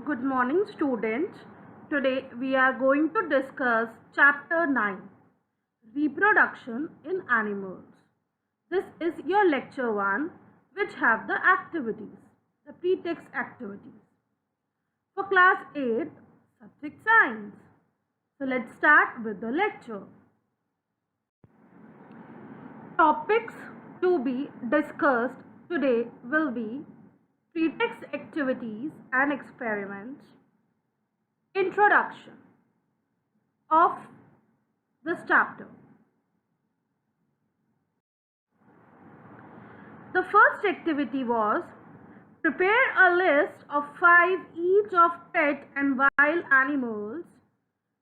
Good morning, students. Today we are going to discuss chapter 9, Reproduction in Animals. This is your lecture 1, which have the activities, the pretext activities. For class 8, subject science. So let's start with the lecture. Topics to be discussed today will be pretext activities and experiments, introduction of this chapter. The first activity was prepare a list of 5 each of pet and wild animals.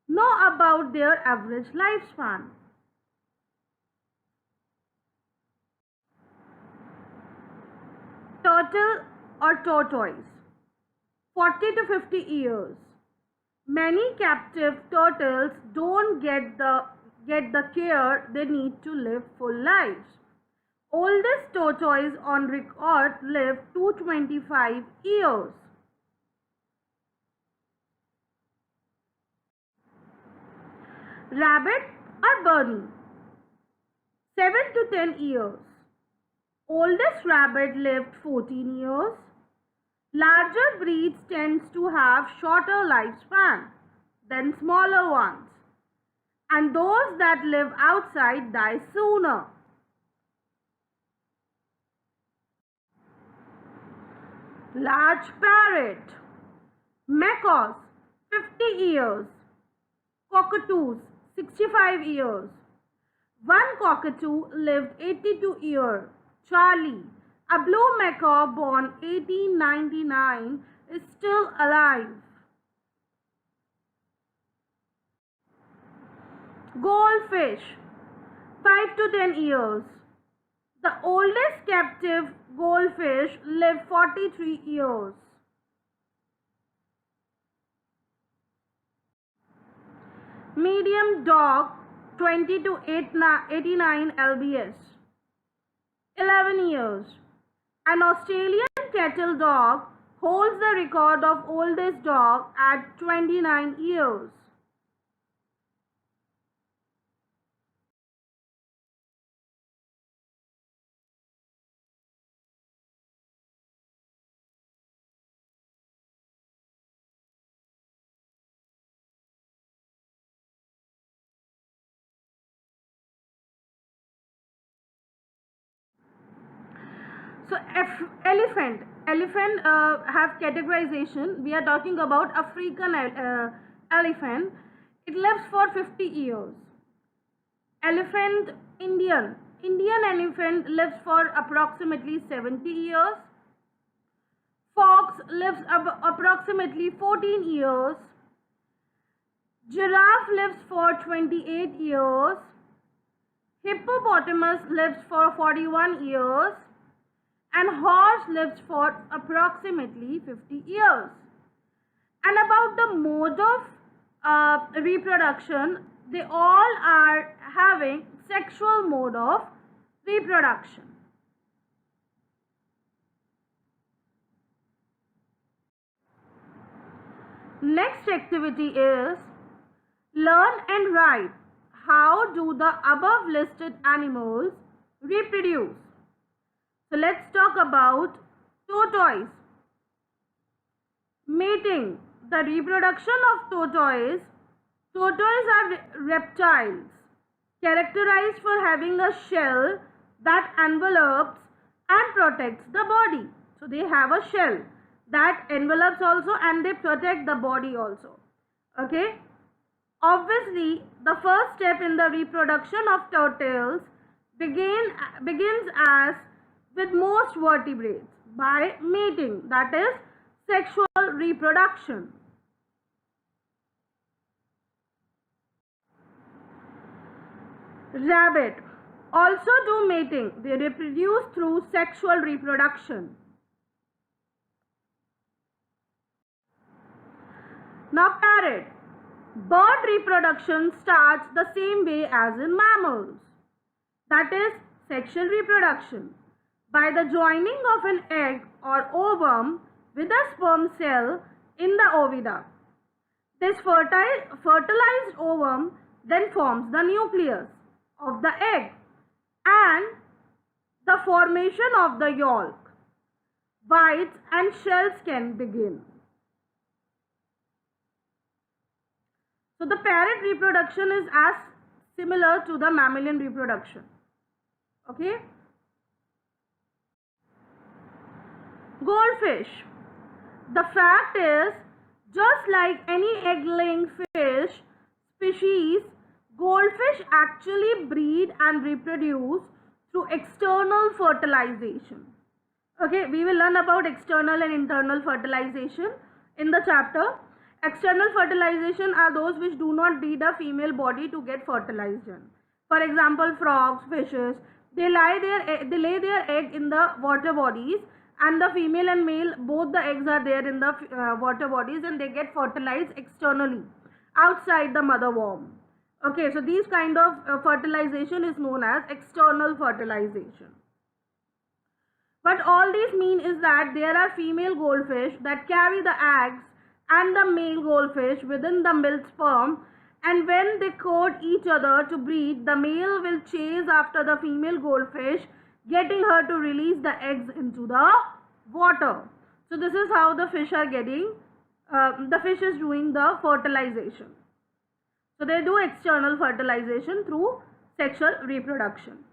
Know about their average lifespan. Turtle or tortoise, 40 to 50 years. Many captive turtles don't get the care they need to live full lives. Oldest tortoise on record lived 225 years. Rabbit or bunny, 7 to 10 years. Oldest rabbit lived 14 years. Larger breeds tend to have shorter lifespan than smaller ones, and those that live outside die sooner. Large parrot, macaws, 50 years. Cockatoos, 65 years. One cockatoo lived 82 years. Charlie, a blue macaw born 1899, is still alive. Goldfish, 5 to 10 years. The oldest captive goldfish lived 43 years. Medium dog, 20 to 89 lbs, 11 years. An Australian cattle dog holds the record of oldest dog at 29 years. So elephant have categorization. We are talking about African elephant. It lives for 50 years. Elephant Indian elephant lives for approximately 70 years. Fox lives approximately 14 years. Giraffe lives for 28 years. Hippopotamus lives for 41 years. And horse lives for approximately 50 years. And about the mode of reproduction, they all are having sexual mode of reproduction. Next activity is learn and write. How do the above listed animals reproduce? So let's talk about tortoise. Mating. The reproduction of tortoise. Tortoise are reptiles characterized for having a shell that envelopes and protects the body. So they have a shell that envelopes also and they protect the body also. Okay. Obviously, the first step in the reproduction of turtles begins as with most vertebrates by mating, that is sexual reproduction. Rabbit also do mating. They reproduce through sexual reproduction. Now parrot. Bird reproduction starts the same way as in mammals, that is sexual reproduction. By the joining of an egg or ovum with a sperm cell in the oviduct. This fertilized ovum then forms the nucleus of the egg and the formation of the yolk. Whites and shells can begin. So the parrot reproduction is as similar to the mammalian reproduction. Okay. Goldfish. The fact is, just like any egg-laying fish species, goldfish actually breed and reproduce through external fertilization. Okay, we will learn about external and internal fertilization in the chapter. External fertilization are those which do not need a female body to get fertilized in. For example, frogs, fishes, they lay their egg in the water bodies, and the female and male, both the eggs are there in the water bodies, and they get fertilized externally outside the mother worm. Okay, so these kind of fertilization is known as external fertilization. But all these mean is that there are female goldfish that carry the eggs and the male goldfish within the male sperm, and when they court each other to breed, the male will chase after the female goldfish, getting her to release the eggs into the water. So this is how the fish are getting, the fish is doing the fertilization. So they do external fertilization through sexual reproduction.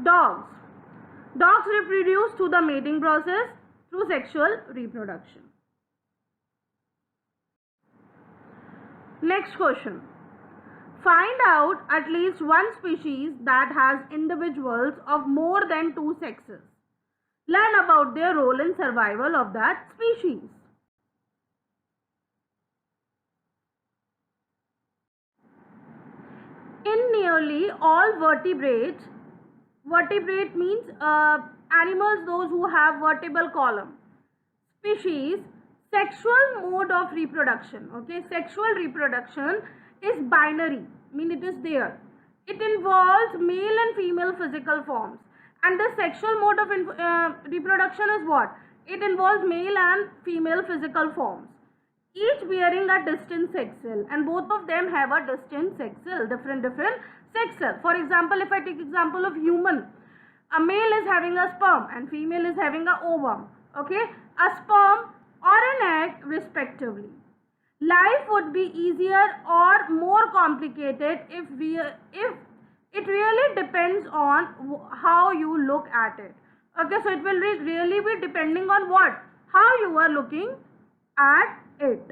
Dogs. Dogs reproduce through the mating process through sexual reproduction. Next question. Find out at least one species that has individuals of more than two sexes. Learn about their role in survival of that species. In nearly all vertebrate means animals those who have vertebral column species, sexual mode of reproduction, okay, sexual reproduction is binary, mean it is there. It involves male and female physical forms, and the sexual mode of reproduction is what? It involves male and female physical forms, each bearing a distinct sex cell, and both of them have a distinct sex cell, different sex cell. For example, if I take example of human, a male is having a sperm and female is having a ovum, okay, a sperm or an egg respectively. Life would be easier or more complicated if it really depends on how you look at it. Okay, so it will really be depending on what? How you are looking at it.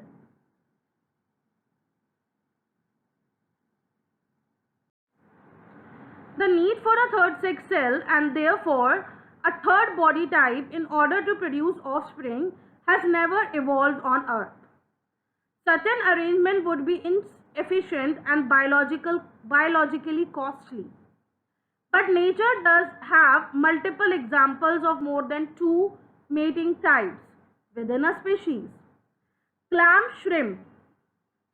The need for a third sex cell and therefore a third body type in order to produce offspring has never evolved on Earth. Such an arrangement would be inefficient and biologically costly. But nature does have multiple examples of more than two mating types within a species. Clam shrimp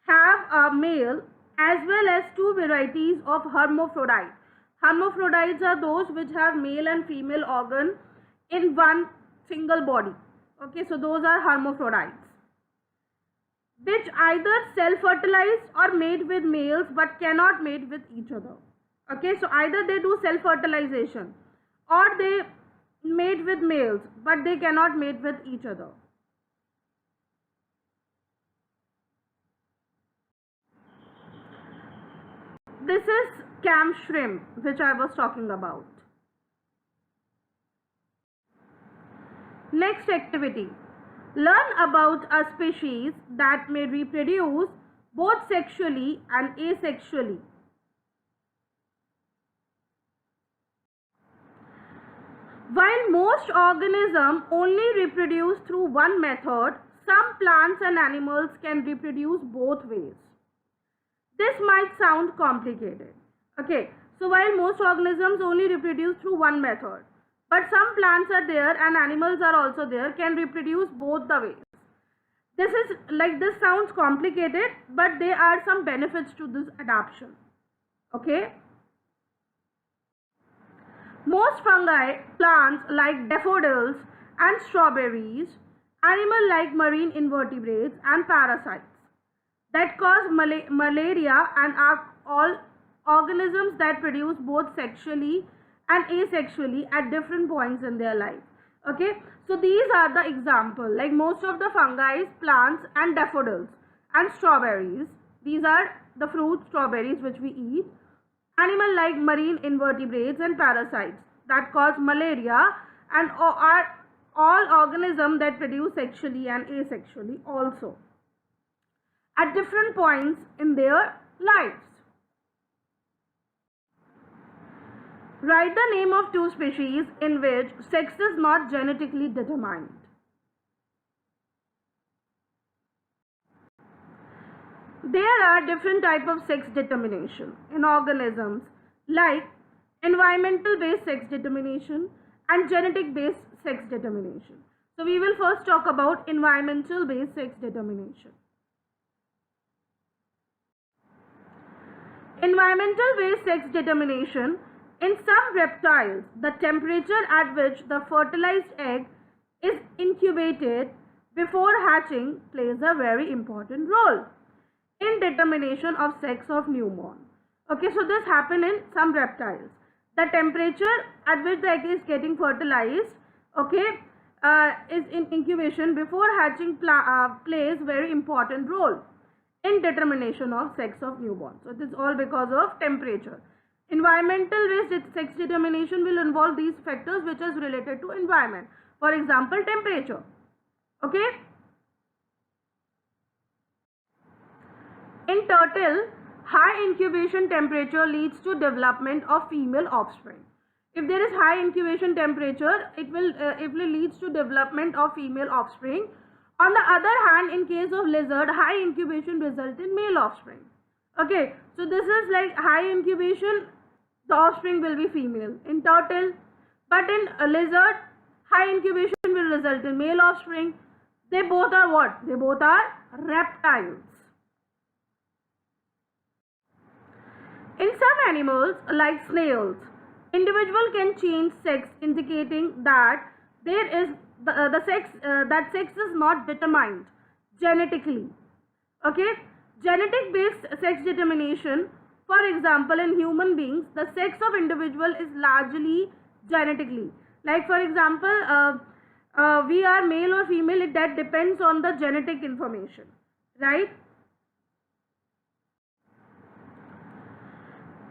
have a male as well as two varieties of hermaphrodites. Hermaphrodites are those which have male and female organ in one single body. Okay, so those are hermaphrodites, which either self-fertilize or mate with males but cannot mate with each other. Okay, so either they do self-fertilization or they mate with males but they cannot mate with each other. This is clam shrimp which I was talking about. Next activity. Learn about a species that may reproduce both sexually and asexually. While most organisms only reproduce through one method, some plants and animals can reproduce both ways. This might sound complicated. Okay, so while most organisms only reproduce through one method, but some plants are there and animals are also there, can reproduce both the ways. This sounds complicated, but there are some benefits to this adaptation. Okay. Most fungi, plants like daffodils and strawberries, animals like marine invertebrates and parasites that cause malaria and are all organisms that produce both sexually and asexually at different points in their life. Okay, so these are the example, like most of the fungi, plants and daffodils and strawberries. These are the fruit strawberries which we eat. Animal like marine invertebrates and parasites that cause malaria and are all organisms that produce sexually and asexually also at different points in their lives. Write the name of two species in which sex is not genetically determined. There are different types of sex determination in organisms, like environmental based sex determination and genetic based sex determination. So we will first talk about environmental based sex determination. Environmental based sex determination. In some reptiles, the temperature at which the fertilized egg is incubated before hatching plays a very important role in determination of sex of newborn. Okay, so this happens in some reptiles. The temperature at which the egg is getting fertilized, okay, is in incubation before hatching plays very important role in determination of sex of newborn. So it is all because of temperature. Environmental based sex determination will involve these factors which is related to environment. For example, temperature. Okay. In turtle, high incubation temperature leads to development of female offspring. If there is high incubation temperature, it will leads to development of female offspring. On the other hand, in case of lizard, high incubation result in male offspring. Okay, so this is like high incubation, the offspring will be female in turtle, but in a lizard, high incubation will result in male offspring. They both are what? They both are reptiles. In some animals, like snails, individual can change sex, indicating that there is that sex is not determined genetically. Okay, genetic based sex determination. For example, in human beings, the sex of individual is largely genetically. Like for example, we are male or female. That depends on the genetic information, right?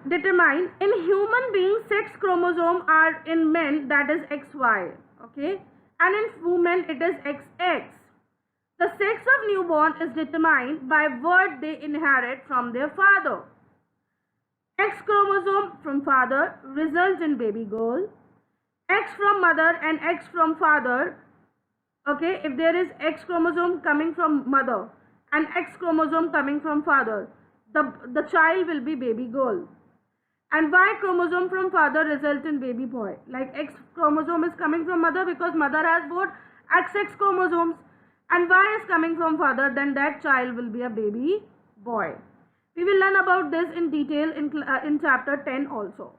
Determine in human beings, sex chromosome are in men that is XY, okay, and in women it is XX. The sex of newborn is determined by what they inherit from their father. X chromosome from father results in baby girl. X from mother and X from father. Okay, if there is X chromosome coming from mother and X chromosome coming from father, the child will be baby girl. And Y chromosome from father result in baby boy. Like X chromosome is coming from mother because mother has both XX chromosomes, and Y is coming from father, then that child will be a baby boy. We will learn about this in detail in chapter 10 also.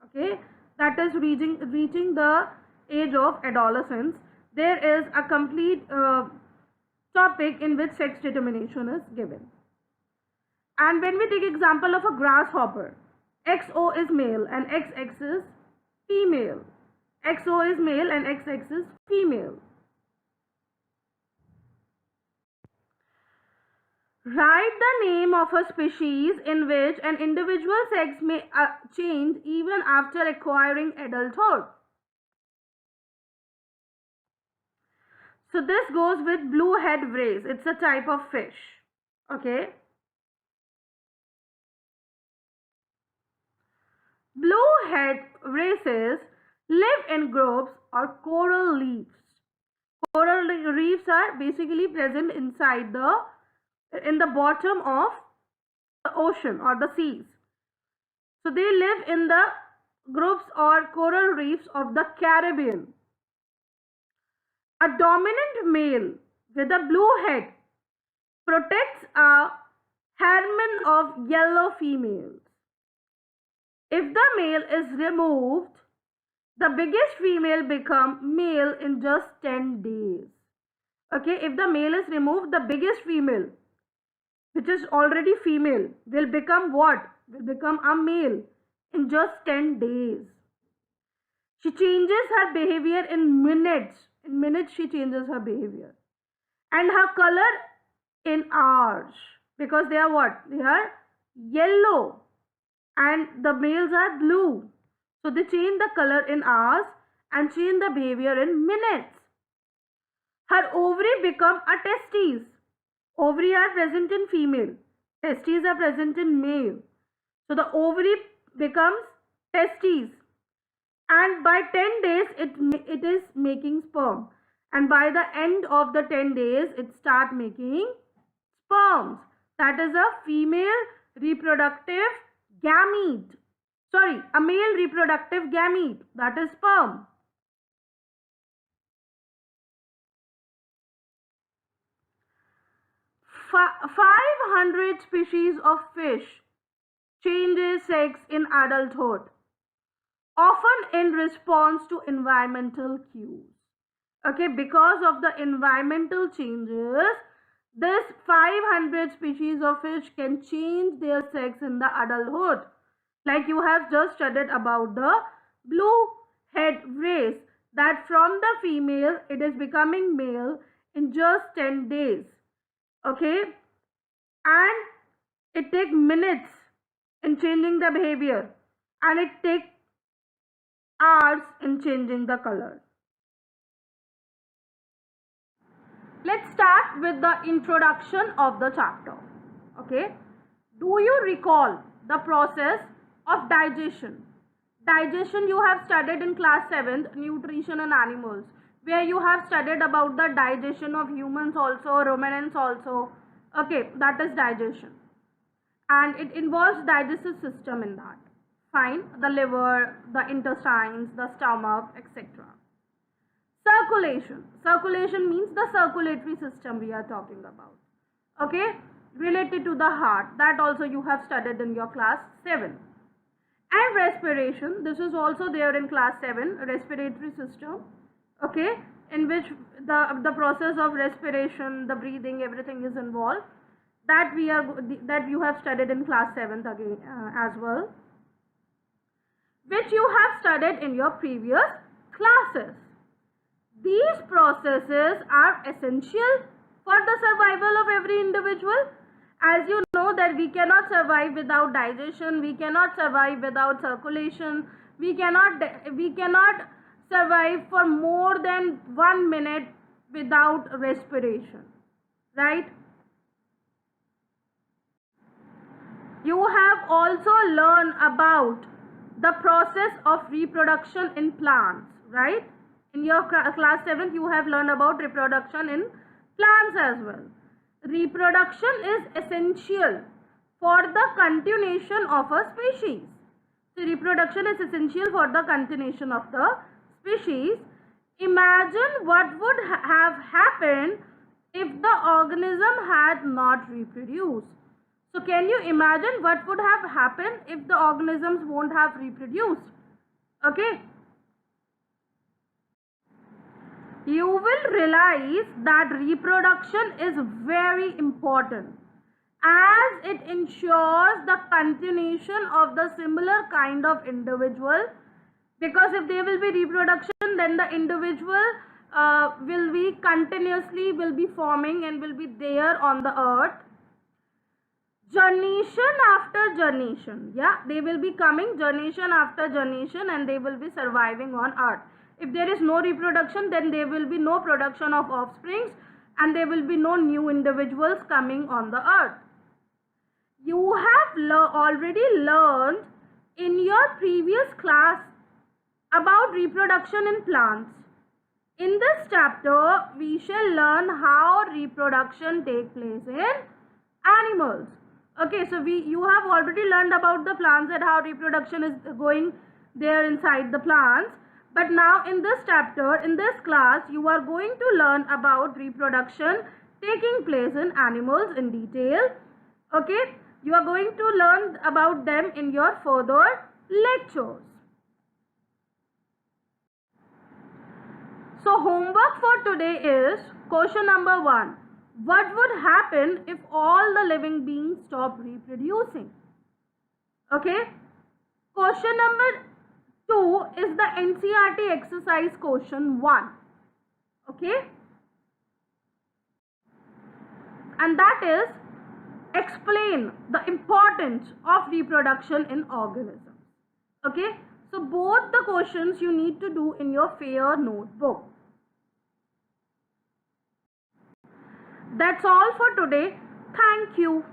Okay, that is reaching the age of adolescence. There is a complete topic in which sex determination is given. And when we take example of a grasshopper, XO is male and XX is female. XO is male and XX is female. Write the name of a species in which an individual sex may change even after acquiring adulthood. So this goes with blue head rays. It's a type of fish. Okay. Blue head races live in groups or coral reefs. Coral reefs are basically present inside in the bottom of the ocean or the seas. So they live in the groups or coral reefs of the Caribbean. A dominant male with a blue head protects a harem of yellow females. If the male is removed, the biggest female become male in just 10 days. Okay, if the male is removed, the biggest female, which is already female, will become what? Will become a male in just 10 days. She changes her behavior in minutes. In minutes, she changes her behavior. And her color in hours. Because they are what? They are yellow. And the males are blue. So they change the color in hours and change the behavior in minutes. Her ovary become a testes. Ovary are present in female. Testes are present in male. So the ovary becomes testes. And by 10 days, it is making sperm. And by the end of the 10 days, it start making sperms. That is a female reproductive gamete. Sorry, a male reproductive gamete. That is sperm. F 500 species of fish changes sex in adulthood, often in response to environmental cues. Okay, because of the environmental changes, this 500 species of fish can change their sex in the adulthood. Like you have just studied about the blue head race, that from the female it is becoming male in just 10 days. Okay, and it takes minutes in changing the behavior, and it takes hours in changing the color. Let's start with the introduction of the chapter. Okay, do you recall the process of digestion? Digestion you have studied in class 7th, nutrition and animals, where you have studied about the digestion of humans also, ruminants also. Okay, that is digestion, and it involves digestive system in that. Fine, the liver, the intestines, the stomach, etc. Circulation. Circulation means the circulatory system we are talking about. Okay, related to the heart, that also you have studied in your class 7. And respiration, this is also there in class 7, respiratory system. Okay, in which the process of respiration, the breathing, everything is involved. That you have studied in class 7th again as well, which you have studied in your previous classes. These processes are essential for the survival of every individual. As you know that we cannot survive without digestion, we cannot survive without circulation, we cannot survive for more than 1 minute without respiration, right? You have also learned about the process of reproduction in plants, right? In your class 7th, you have learned about reproduction in plants as well. Reproduction is essential for the continuation of a species. So reproduction is essential for the continuation of the species. Imagine what would have happened if the organism had not reproduced. So can you imagine what would have happened if the organisms won't have reproduced? Okay. You will realize that reproduction is very important, as it ensures the continuation of the similar kind of individual. Because if there will be reproduction, then the individual will be continuously forming and will be there on the earth. Generation after generation, yeah, they will be coming generation after generation, and they will be surviving on earth. If there is no reproduction, then there will be no production of offsprings, and there will be no new individuals coming on the earth. You have already learned in your previous class about reproduction in plants. In this chapter, we shall learn how reproduction takes place in animals. Okay, so you have already learned about the plants and how reproduction is going there inside the plants. But now in this chapter, in this class, you are going to learn about reproduction taking place in animals in detail. Okay, you are going to learn about them in your further lectures. So homework for today is question number 1. What would happen if all the living beings stop reproducing? Okay. Question number 2 is the NCERT exercise question 1. Okay. And that is, explain the importance of reproduction in organisms. Okay. So both the questions you need to do in your FAIR notebook. That's all for today. Thank you.